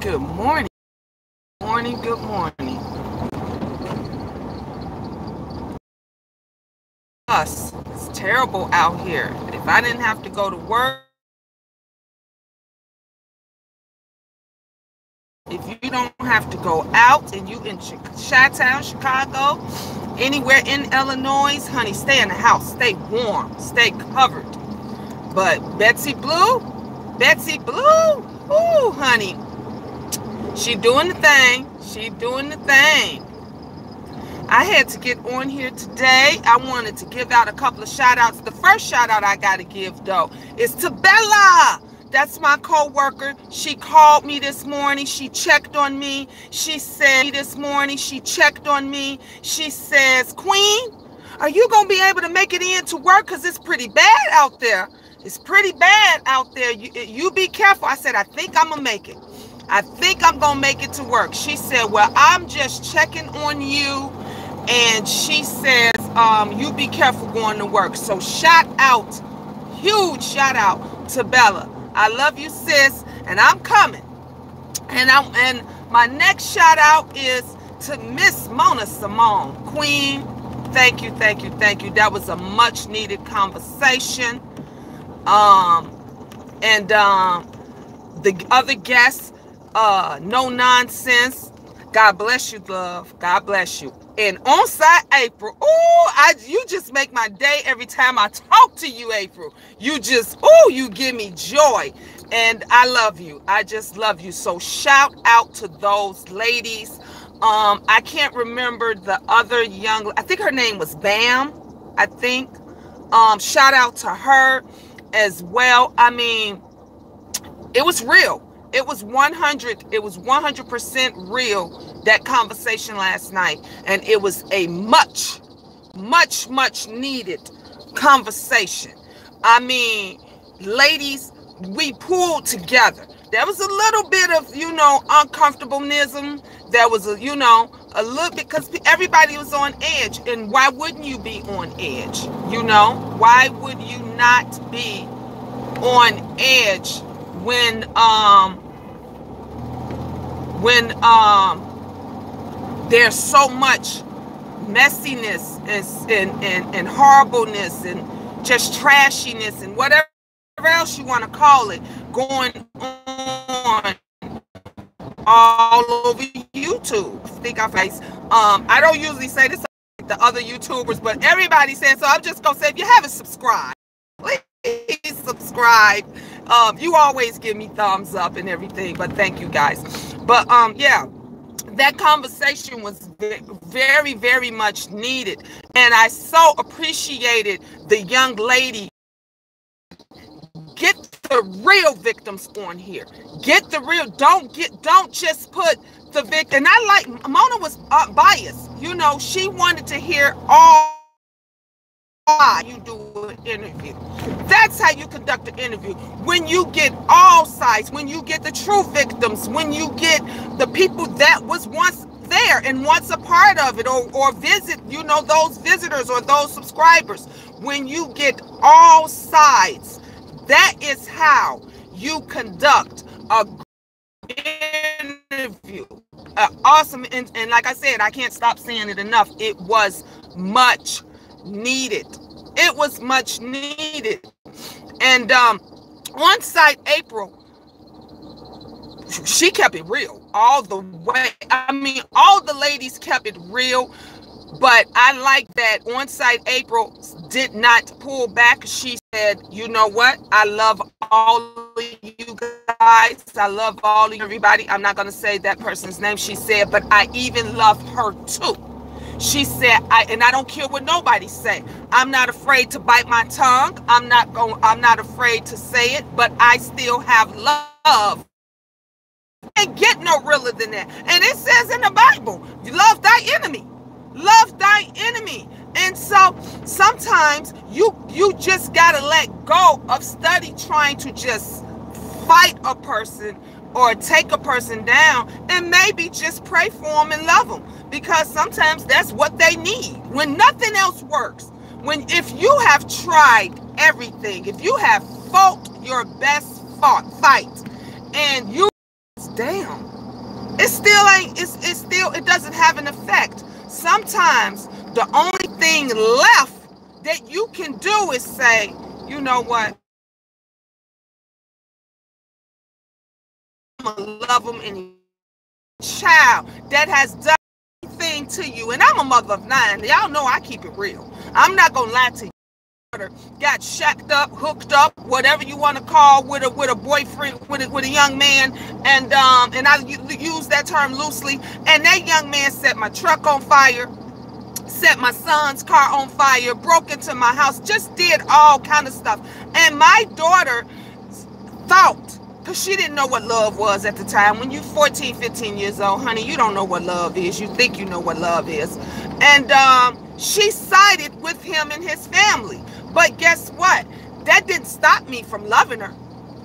Good morning. Good morning. It's terrible out here. If I didn't have to go to work, if you don't have to go out and you in Chi-Town, Chicago, anywhere in Illinois, honey, stay in the house. Stay warm. Stay covered. But Betsy Blue, ooh, honey, she doing the thing. She doing the thing. I had to get on here today. I wanted to give out a couple of shout outs. The first shout out I got to give, though, is to Bella. That's my co-worker. She called me this morning. She checked on me. She said this morning, she checked on me. She says, Queen, are you going to be able to make it in to work? Because it's pretty bad out there. It's pretty bad out there. You be careful. I said, I think I'm going to make it. I think I'm going to make it to work. She said, well, I'm just checking on you. And she says, you be careful going to work. So shout out, huge shout out to Bella. I love you, sis, and I'm coming. And my next shout out is to Miss Mona Simone. Queen, thank you. That was a much needed conversation. The other guests, no nonsense. God bless you, love. God bless you. And Onsite April, you just make my day every time I talk to you, April. You give me joy. And I love you. I just love you. So shout out to those ladies. I can't remember the other I think her name was Bam, I think. Shout out to her as well. I mean, it was real. It was 100% real, that conversation last night. And it was a much needed conversation. I mean, ladies, we pulled together. There was a little bit of, uncomfortableness. There was a little bit, because everybody was on edge. And why wouldn't you be on edge? Why would you not be on edge when there's so much messiness and horribleness and just trashiness and whatever else you want to call it going on all over YouTube? I don't usually say this to the other YouTubers, but everybody says so. I'm just gonna say, if you haven't subscribed, please subscribe. You always give me thumbs up and everything, but thank you guys. But yeah, that conversation was very, very much needed, and I so appreciated the young lady. Get the real victims on here. Get the real. Don't just put the victim. And I like Mona was biased. She wanted to hear all. You do an interview. That's how you conduct an interview. When you get all sides, when you get the true victims, when you get the people that was once there and once a part of it, or visit, those visitors or those subscribers. When you get all sides, that is how you conduct a interview. Awesome. And like I said, I can't stop saying it enough. It was much needed. It was much needed. And Onsite April, she kept it real all the way. I mean, all the ladies kept it real, but I like that Onsite April did not pull back. She said, you know what? I love all of you guys. I love all of everybody. I'm not going to say that person's name. She said, but I even love her too. She said, I don't care what nobody say. I'm not afraid to bite my tongue. I'm not afraid to say it, but I still have love. And get no realer than that. And it says in the Bible, you love thy enemy. Love thy enemy. And so sometimes you just gotta let go of study trying to just fight a person or take a person down, and maybe just pray for them and love them, because sometimes that's what they need when nothing else works. If you have tried everything, if you have fought your best fight and you down, it still ain't, it's still, it doesn't have an effect. Sometimes the only thing left that you can do is say, you know what, I'm gonna love them. Any child that has done anything to you, and I'm a mother of 9, y'all know I keep it real. I'm not gonna lie to you. Got shacked up, hooked up, whatever you want to call, with a boyfriend, with a young man, and I use that term loosely. And that young man set my truck on fire, set my son's car on fire, broke into my house, just did all kind of stuff. And my daughter thought, because she didn't know what love was at the time. When you're 14, 15 years old, honey, you don't know what love is. You think you know what love is. And she sided with him and his family. But guess what? That didn't stop me from loving her.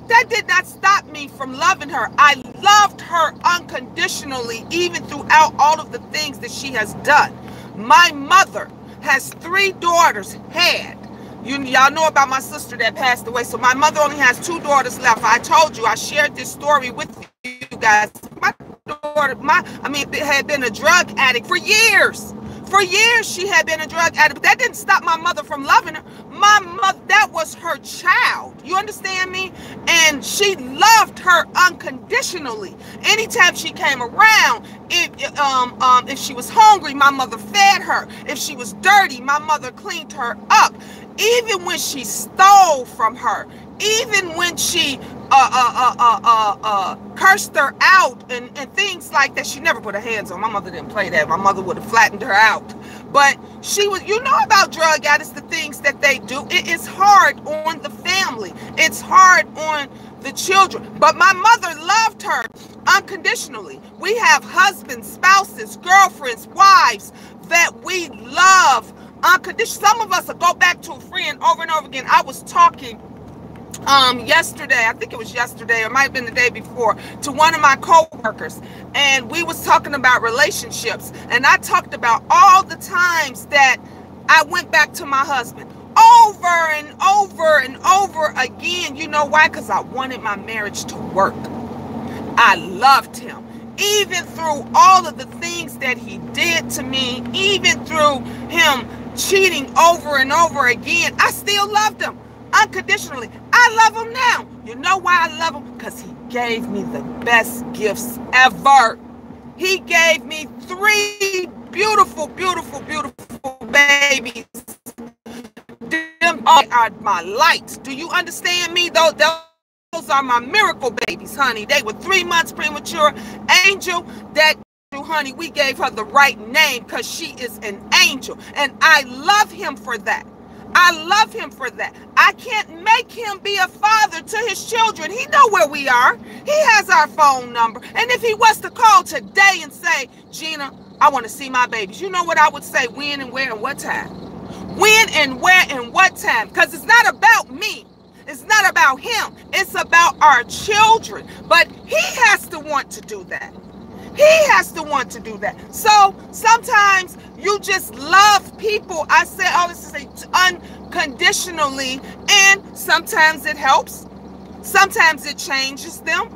That did not stop me from loving her. I loved her unconditionally, even throughout all of the things that she has done. My mother has 3 daughters, had. Y'all know about my sister that passed away. So my mother only has 2 daughters left. I told you, I shared this story with you guys. My daughter, had been a drug addict for years. For years, she had been a drug addict. But that didn't stop my mother from loving her. My mother, that was her child. You understand me? And she loved her unconditionally. Anytime she came around, if she was hungry, my mother fed her. If she was dirty, my mother cleaned her up. Even when she stole from her, even when she cursed her out and things like that, she never put her hands on. My mother didn't play that. My mother would have flattened her out. But she was, you know about drug addicts, the things that they do. It is hard on the family. It's hard on the children. But my mother loved her unconditionally. We have husbands, spouses, girlfriends, wives that we love unconditionally. Some of us will go back to a friend over and over again. I was talking yesterday, I think it was yesterday, or it might have been the day before, to one of my co-workers, and we was talking about relationships, and I talked about all the times that I went back to my husband over and over and over again. You know why? Because I wanted my marriage to work. I loved him, even through all of the things that he did to me, even through him cheating over and over again. I still loved him unconditionally. I love him now. You know why I love him? Because he gave me the best gifts ever. He gave me 3 beautiful, beautiful, beautiful babies. Them are my light. Do you understand me? Those are my miracle babies, honey. They were 3 months premature. Angel, that honey, we gave her the right name because she is an angel. And I love him for that. I love him for that. I can't make him be a father to his children. He know where we are. He has our phone number. And if he was to call today and say, Gina, I want to see my babies, you know what I would say? When and where and what time? When and where and what time? Because it's not about me. It's not about him. It's about our children. But he has to want to do that. He has to want to do that. So sometimes you just love people. I say all this to say unconditionally, and sometimes it helps. Sometimes it changes them,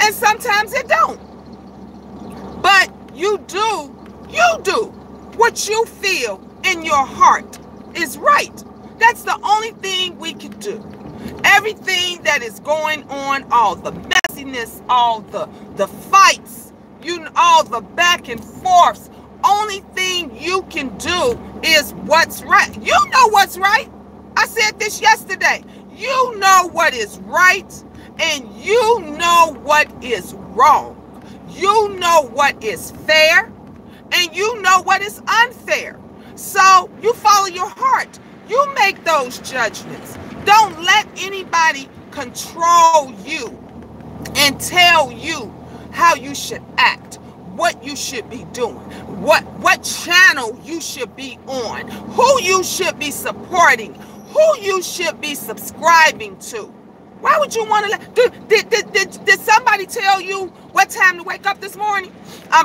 and sometimes it don't. But you do what you feel in your heart is right. That's the only thing we can do. Everything that is going on, all the messiness, all the fights, all the back and forths, only thing you can do is what's right. You know what's right. I said this yesterday. You know what is right, and you know what is wrong. You know what is fair, and you know what is unfair. So you follow your heart. You make those judgments. Don't let anybody control you and tell you how you should act, what you should be doing, what channel you should be on, who you should be supporting, who you should be subscribing to. Why would you want to did somebody tell you what time to wake up this morning?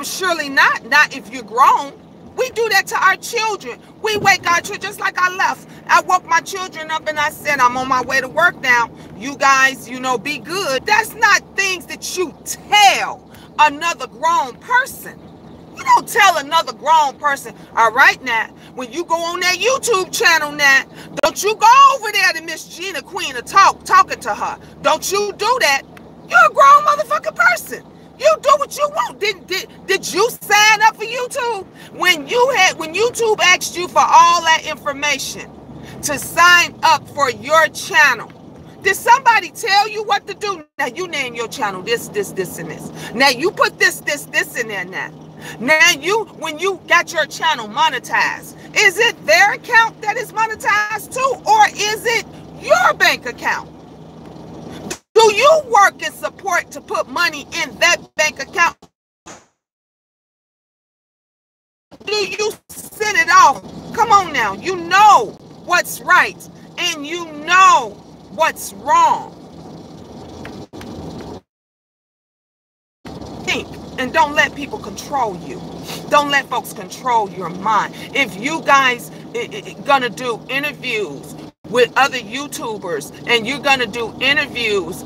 Surely not if you're grown. We do that to our children. We wake our children, just like I left. I woke my children up and I said, I'm on my way to work now. You guys, be good. That's not things that you tell another grown person. You don't tell another grown person, all right now, when you go on that YouTube channel now, don't you go over there to Miss Gina Queen and talking to her. Don't you do that. You're a grown motherfucking person. You do what you want. Did you sign up for YouTube? When YouTube asked you for all that information to sign up for your channel, did somebody tell you what to do? Now you name your channel this, and this. Now you put this in there now. Now when you got your channel monetized, is it their account that is monetized too, or is it your bank account? Do you work and support to put money in that bank account? Do you send it off? Come on now, you know what's right and you know what's wrong. Think and don't let people control you. Don't let folks control your mind. If you guys gonna do interviews with other YouTubers and you're gonna do interviews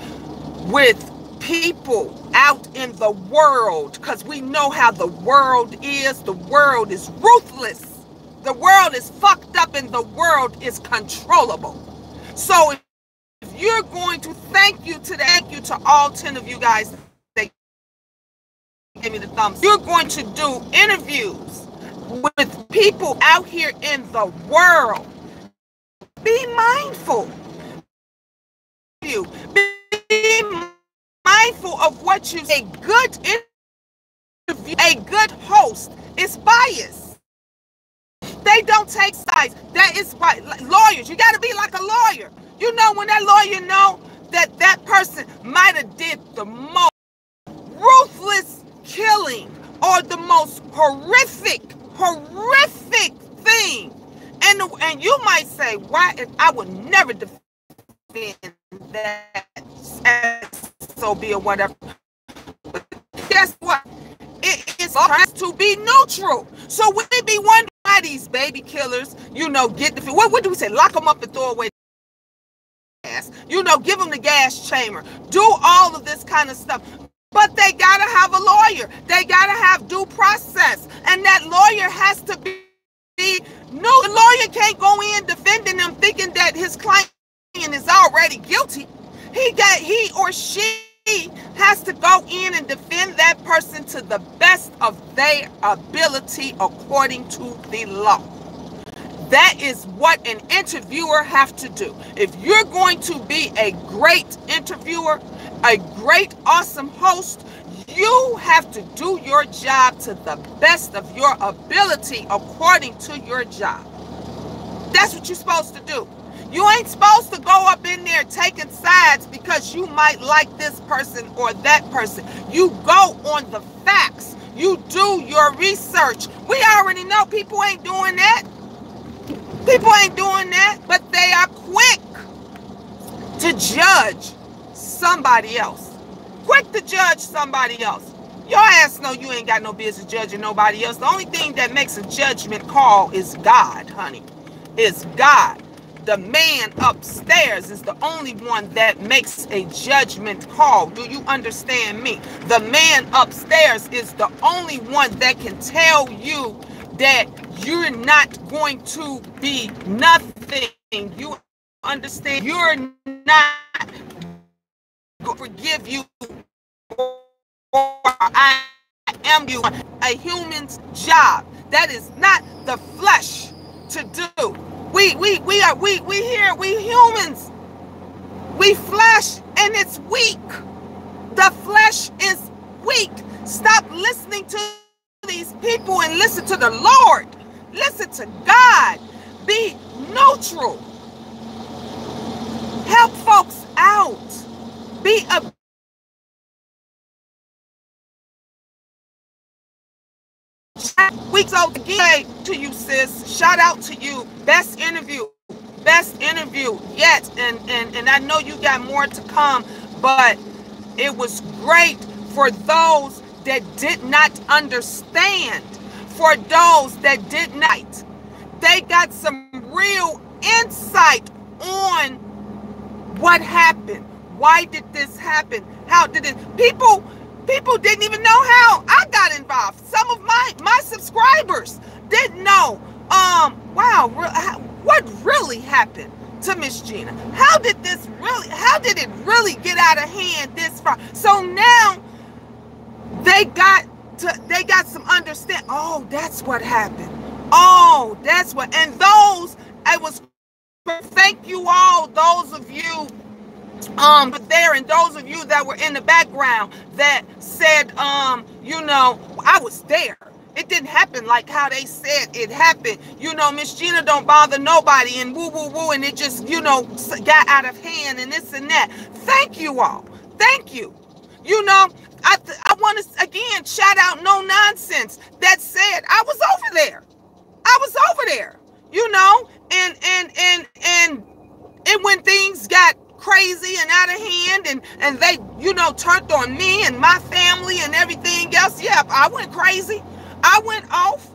with people out in the world, because we know how the world is. The world is ruthless. The world is fucked up and the world is controllable. So if you're going to thank you to all 10 of you guys that gave me the thumbs. You're going to do interviews with people out here in the world. Be mindful. Be mindful of what you say. A good interview, a good host is biased. They don't take sides. That is why lawyers, you got to be like a lawyer. You know when that lawyer know that that person might have did the most ruthless killing or the most horrific thing. And you might say, why? I would never defend that SOB or whatever. But guess what? It is trying to be neutral. So would it be wondering why these baby killers, you know, get the, what do we say? Lock them up and throw away gas. You know, give them the gas chamber. Do all of this kind of stuff. But they got to have a lawyer. They got to have due process. And that lawyer has to be, no, the lawyer can't go in defending them thinking that his client is already guilty. He or she has to go in and defend that person to the best of their ability according to the law. That is what an interviewer have to do. If you're going to be a great interviewer, a great, awesome host, you have to do your job to the best of your ability according to your job. That's what you're supposed to do. You ain't supposed to go up in there taking sides because you might like this person or that person. You go on the facts. You do your research. We already know people ain't doing that. People ain't doing that, but they are quick to judge somebody else. Quick to judge somebody else. Your ass know you ain't got no business judging nobody else. The only thing that makes a judgment call is God, honey. Is God. The man upstairs is the only one that makes a judgment call. Do you understand me? The man upstairs is the only one that can tell you that you're not going to be nothing. You understand? You're not going to forgive you, or I am you. A human's job. That is not the flesh to do. We humans. We flesh and it's weak. The flesh is weak. Stop listening to these people and listen to the Lord. Listen to God. Be neutral. Help folks out. Be a weeks old again to you, sis. Shout out to you. Best interview yet. And I know you got more to come, but it was great for those that did not understand. For those that did not, they got some real insight on what happened. Why did this happen? How did it? People People didn't even know how I got involved. Some of my subscribers didn't know. Wow, what really happened to Miss Gina? How did it really get out of hand this far? So now they got some understanding. Oh, that's what happened. Oh, that's what. And thank you all, those of you there, and those of you that were in the background that said, I was there. It didn't happen like how they said it happened. Miss Gina don't bother nobody and woo, woo, woo. And it just, got out of hand and this and that. Thank you all. Thank you. I want to, again, shout out No Nonsense that said, I was over there. And when things got crazy and out of hand and they, turned on me and my family and everything else. Yeah, I went crazy. I went off,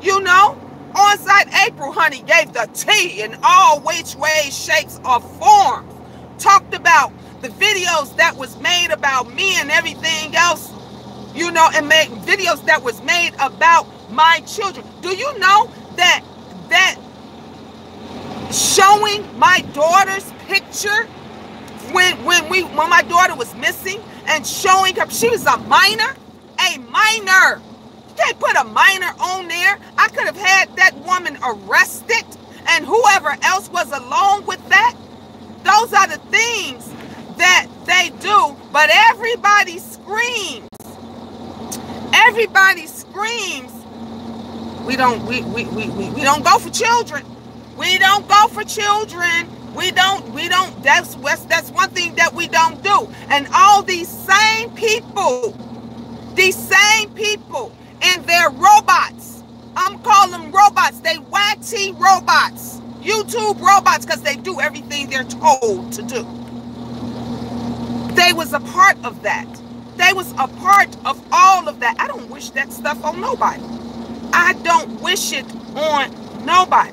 Onsite April, honey, gave the tea in all which ways, shapes, or forms. Talked about the videos that was made about me and everything else, and made videos that was made about my children. Do you know that showing my daughter's picture when my daughter was missing and showing her, she was a minor. You can't put a minor on there. I could have had that woman arrested and whoever else was along with that. Those are the things that they do. But everybody screams. We don't go for children. We don't go for children. We don't. That's one thing that we don't do. And all these same people and their robots, I'm calling them robots. They YT robots, YouTube robots, because they do everything they're told to do. They was a part of that. They was a part of all of that. I don't wish that stuff on nobody. I don't wish it on nobody.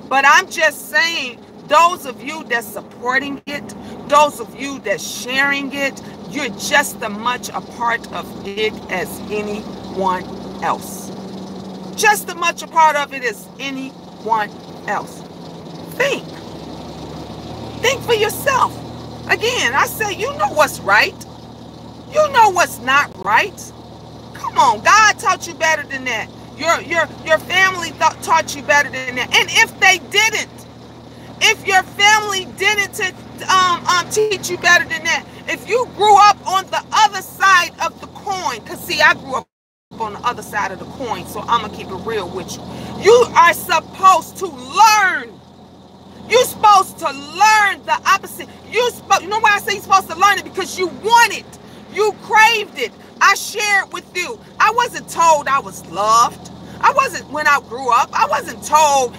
But I'm just saying, those of you that's supporting it, those of you that's sharing it, you're just as much a part of it as anyone else. Just as much a part of it as anyone else. Think for yourself. Again, I say, you know what's right. You know what's not right. Come on, God taught you better than that. Your family taught you better than that. And if your family didn't teach you better than that, if you grew up on the other side of the coin, because see, I grew up on the other side of the coin, so I'm going to keep it real with you. You are supposed to learn. You're supposed to learn the opposite. You know why I say you're supposed to learn it? Because you want it. You craved it. I shared with you. I wasn't told I was loved. When I grew up, I wasn't told,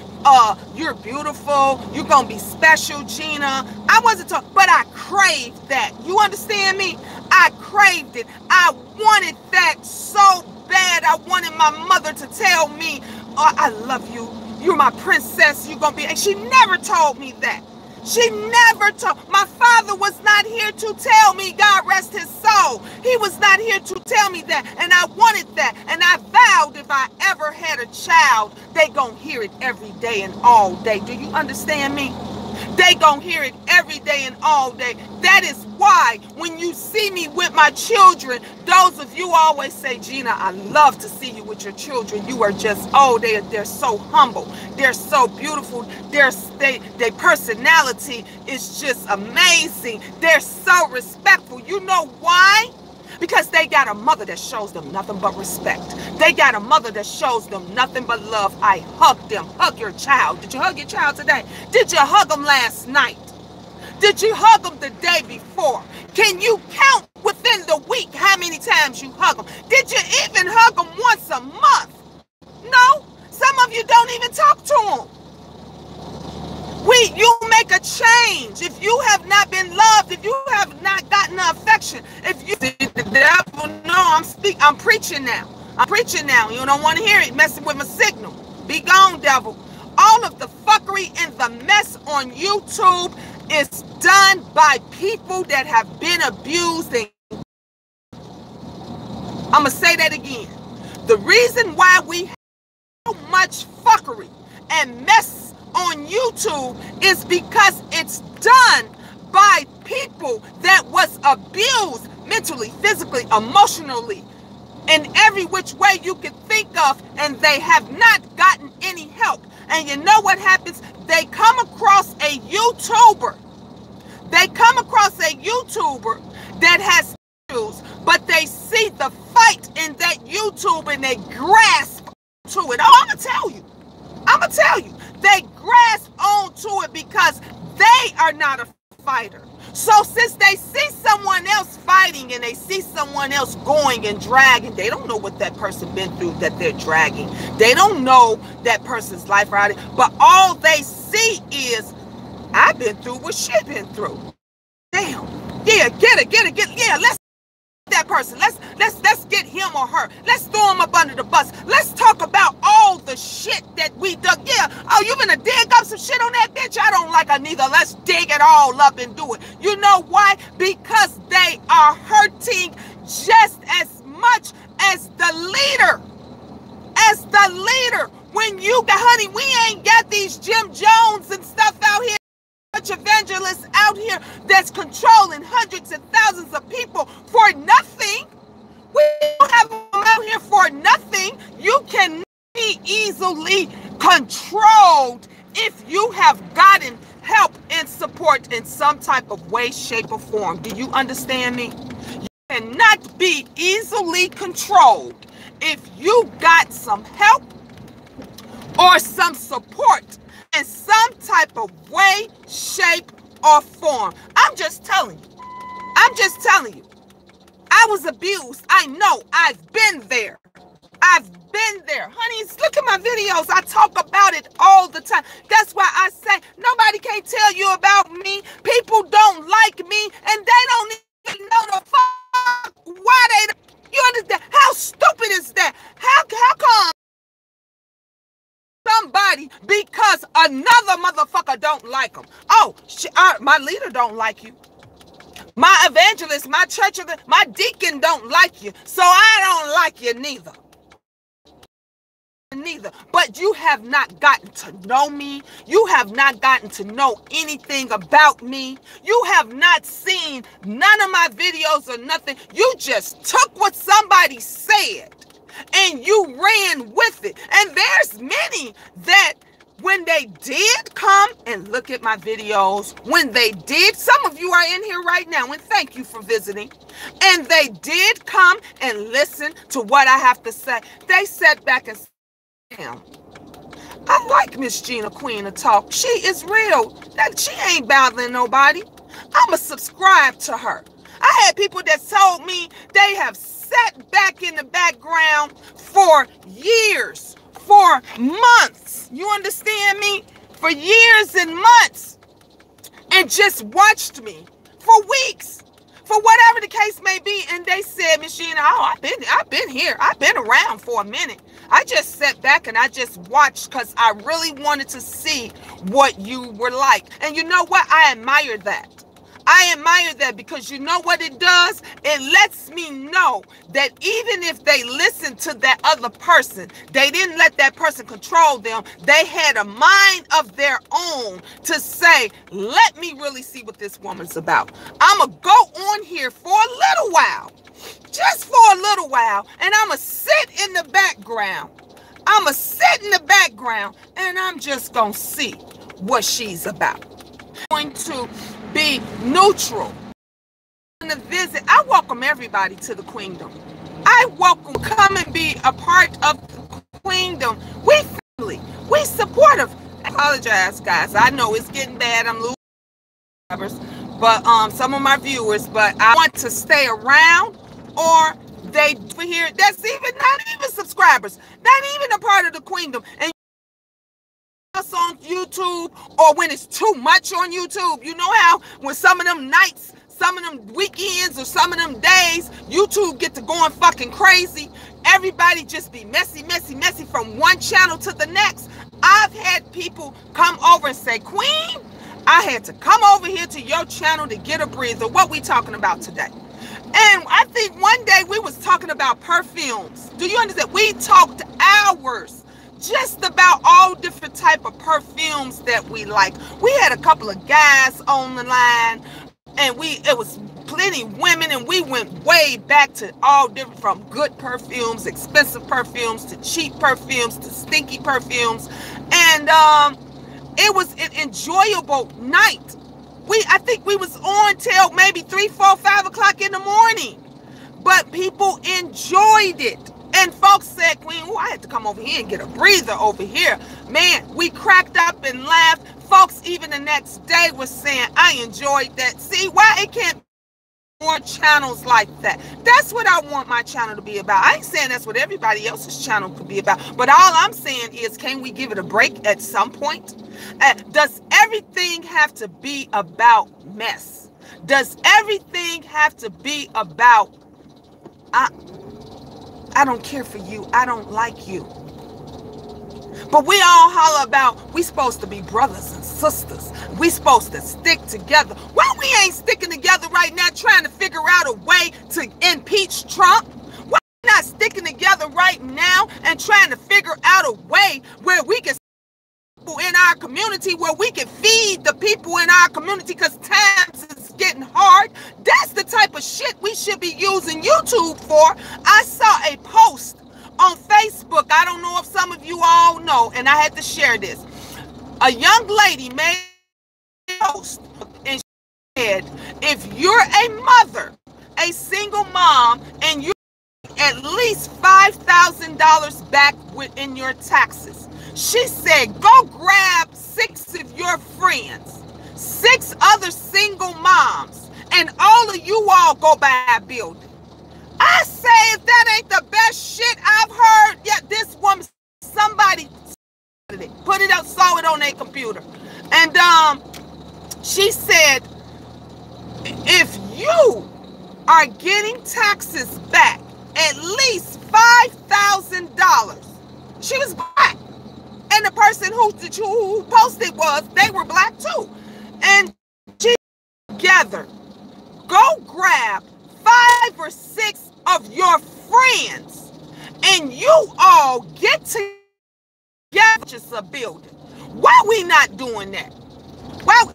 you're beautiful, you're going to be special, Gina. I wasn't told, but I craved that. You understand me? I craved it. I wanted that so bad. I wanted my mother to tell me, oh, I love you. You're my princess. You're going to be, and she never told me that. She never told. My father was not here to tell me, God rest his soul. He was not here to tell me that. And I wanted that. And I vowed if I ever had a child, they gonna hear it every day and all day. Do you understand me? They gonna hear it every day and all day. That is why when you see me with my children, those of you always say, Gina, I love to see you with your children. You are just, oh, they're so humble. They're so beautiful. Their personality is just amazing. They're so respectful. You know why? Because they got a mother that shows them nothing but respect. They got a mother that shows them nothing but love. I hug them. Hug your child. Did you hug your child today? Did you hug them last night? Did you hug them the day before? Can you count within the week how many times you hug them? Did you even hug them once a month? No. Some of you don't even talk to them. You make a change. If you have not been loved, if you have not gotten the affection, if you the devil, no, I'm preaching now. I'm preaching now. You don't want to hear it. Messing with my signal. Be gone, devil. All of the fuckery and the mess on YouTube is done by people that have been abused and I'm going to say that again. The reason why we have so much fuckery and mess on YouTube is because it's done by people that was abused mentally, physically, emotionally, in every which way you can think of, and they have not gotten any help. And you know what happens? They come across a YouTuber. They come across a YouTuber that has issues, but they see the fight in that YouTube and they grasp to it. Oh, I'm going to tell you. They grasp onto it because they are not a fighter. So since they see someone else fighting and they see someone else going and dragging, they don't know what that person been through that they're dragging. They don't know that person's life right. But all they see is, I've been through what she's been through. Damn. Yeah, get it. Yeah, let's that person. Let's get him or her. Let's throw him up under the bus. Let's talk about all the shit that we dug. Yeah. Oh, you gonna dig up some shit on that bitch? I don't like her neither. Let's dig it all up and do it. You know why? Because they are hurting just as much as the leader. When you got, honey, we ain't got these Jim Jones and stuff out here. Evangelists out here that's controlling hundreds and thousands of people for nothing. We don't have them out here for nothing. You cannot be easily controlled if you have gotten help and support in some type of way, shape, or form. Do you understand me? You cannot be easily controlled if you got some help or some support in some type of way, shape, or form. I'm just telling you. I was abused. I know. I've been there. Honey, look at my videos. I talk about it all the time. That's why I say nobody can tell you about me. People don't like me, and they don't even know the fuck why they don't. You understand? How stupid is that? How come somebody because another motherfucker don't like them? Oh, my leader don't like you. My evangelist, my church, my deacon don't like you. So I don't like you neither. But you have not gotten to know me. You have not gotten to know anything about me. You have not seen none of my videos or nothing. You just took what somebody said and you ran with it. And there's many that when they did come and look at my videos, when they did, some of you are in here right now, and thank you for visiting, and they did come and listen to what I have to say, they sat back and said, damn, I like Miss Gina Queen to talk. She is real. That she ain't bothering nobody. I'ma subscribe to her. I had people that told me they have sat back in the background for years, for months. You understand me? For years and months, and just watched me for weeks, for whatever the case may be. And they said, Miss Gina, oh, I've been here. I've been around for a minute. I just sat back and I just watched because I really wanted to see what you were like. And you know what? I admire that. I admire that because you know what it does? It lets me know that even if they listen to that other person, they didn't let that person control them. They had a mind of their own to say, let me really see what this woman's about. I'm going to go on here for a little while, just for a little while, and I'm going to sit in the background. And I'm just going to see what she's about. I'm going to be neutral. To visit, I welcome everybody to the Queendom. I welcome, come and be a part of the Queendom. We family, we supportive. I apologize, guys. I know it's getting bad. I'm losing subscribers, but some of my viewers. But I want to stay around, or they here. That's even not even subscribers, not even a part of the Queendom. And us on YouTube, or when it's too much on YouTube, you know how when some of them nights, some of them weekends, or some of them days, YouTube get to going fucking crazy. Everybody just be messy from one channel to the next. I've had people come over and say, Queen, I had to come over here to your channel to get a breather. What we talking about today? And I think one day we was talking about about perfumes. Do you understand? We talked hours just about all different type of perfumes that we like. We had a couple of guys on the line, and it was plenty women, and we went way back to all different, from good perfumes, expensive perfumes, to cheap perfumes, to stinky perfumes. And it was an enjoyable night. I think we was on till maybe 3, 4, 5 o'clock in the morning, but people enjoyed it. And folks said, Queen, I had to come over here and get a breather over here. Man, we cracked up and laughed. Folks, even the next day, was saying, I enjoyed that. See, why it can't be more channels like that? That's what I want my channel to be about. I ain't saying that's what everybody else's channel could be about, but all I'm saying is, can we give it a break at some point? Does everything have to be about mess? Does everything have to be about, I don't care for you, I don't like you? But we all holler about, we supposed to be brothers and sisters. We supposed to stick together. Why we ain't sticking together right now, trying to figure out a way to impeach Trump? Why we not sticking together right now and trying to figure out a way where we can in our community, where we can feed the people in our community, because times is getting hard? That's the type of shit we should be using YouTube for. I saw a post on Facebook. I don't know if some of you all know, and I had to share this. A young lady made a post and said, if you're a mother, a single mom, and you at least $5,000 back within your taxes, she said, go grab 6 of your friends, 6 other single moms, and all of you all go buy a building. I say, if that ain't the best shit I've heard, yeah, this woman, somebody put it up, saw it on their computer. And she said, if you are getting taxes back at least $5,000, she was black. And the person who posted they were black too. And she together, go grab 5 or 6 of your friends, and you all get together just a building. Why we not doing that? Why?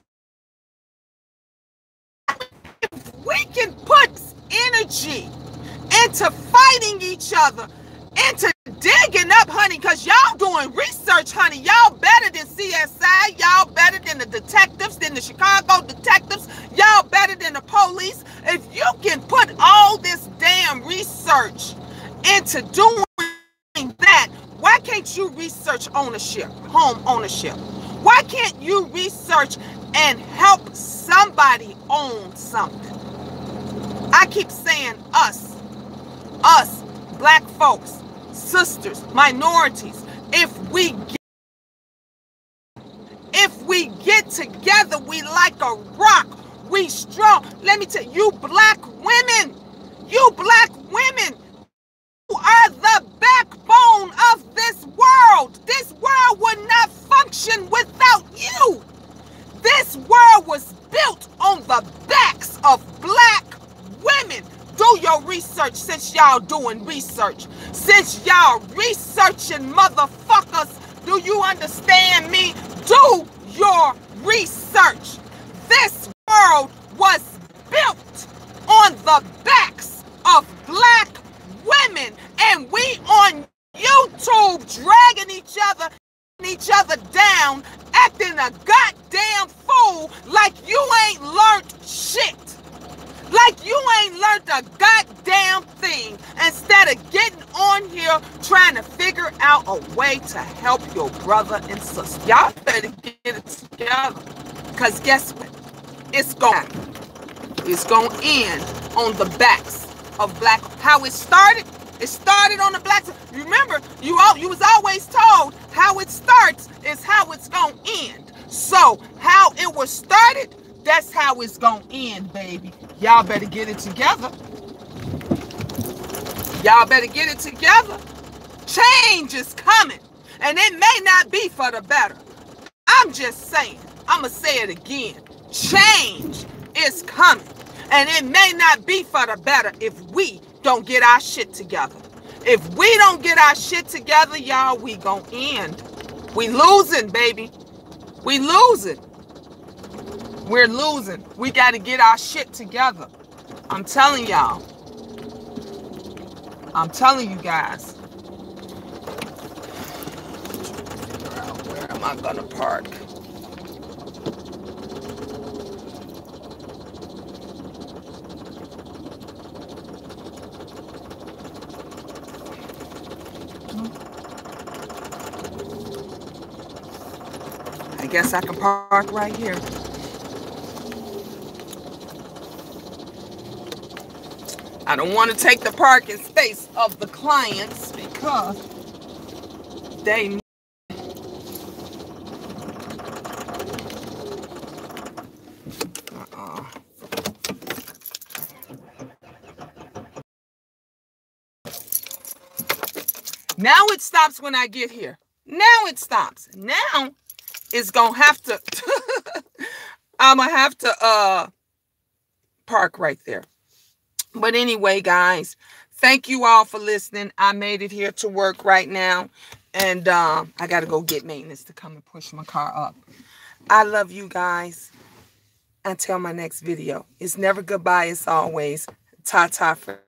If we can put energy into fighting each other, into digging up, honey, because y'all doing research, honey. Y'all better than CSI. Y'all better than the detectives, than the Chicago detectives. Y'all better than the police. If you can put all this damn research into doing that, why can't you research ownership, home ownership? Why can't you research and help somebody own something? I keep saying us, black folks, sisters, minorities, if we get together, we like a rock, we strong. Let me tell you, you black women, you are the backbone of this world. This world would not function without you. This world was built on the backs of black women. Do your research, since y'all doing research. Since y'all researching, motherfuckers, do you understand me? Do your research. This world was built on the backs of black women, and we on YouTube dragging each other down, acting a goddamn fool like you ain't learned shit. Like you ain't learned a goddamn thing, instead of getting on here trying to figure out a way to help your brother and sister. Y'all better get it together, because guess what? It's going to end on the backs of black. How it started on the blacks. Remember, you was always told how it starts is how it's going to end. So how it was started, that's how it's going to end, baby. Y'all better get it together. Y'all better get it together. Change is coming, and it may not be for the better. I'm just saying. I'm going to say it again. Change is coming. And it may not be for the better if we don't get our shit together. If we don't get our shit together, y'all, we gonna end. We losing, baby. We losing. We're losing. We got to get our shit together. I'm telling y'all. I'm telling you guys. Figure out where am I gonna park? I guess I can park right here. I don't want to take the parking space of the clients because they... Now it stops when I get here. Now it stops. Now it's going to have to... I'm going to have to park right there. But anyway, guys, thank you all for listening. I made it here to work right now. And I got to go get maintenance to come and push my car up. I love you guys. Until my next video. It's never goodbye. It's always ta-ta for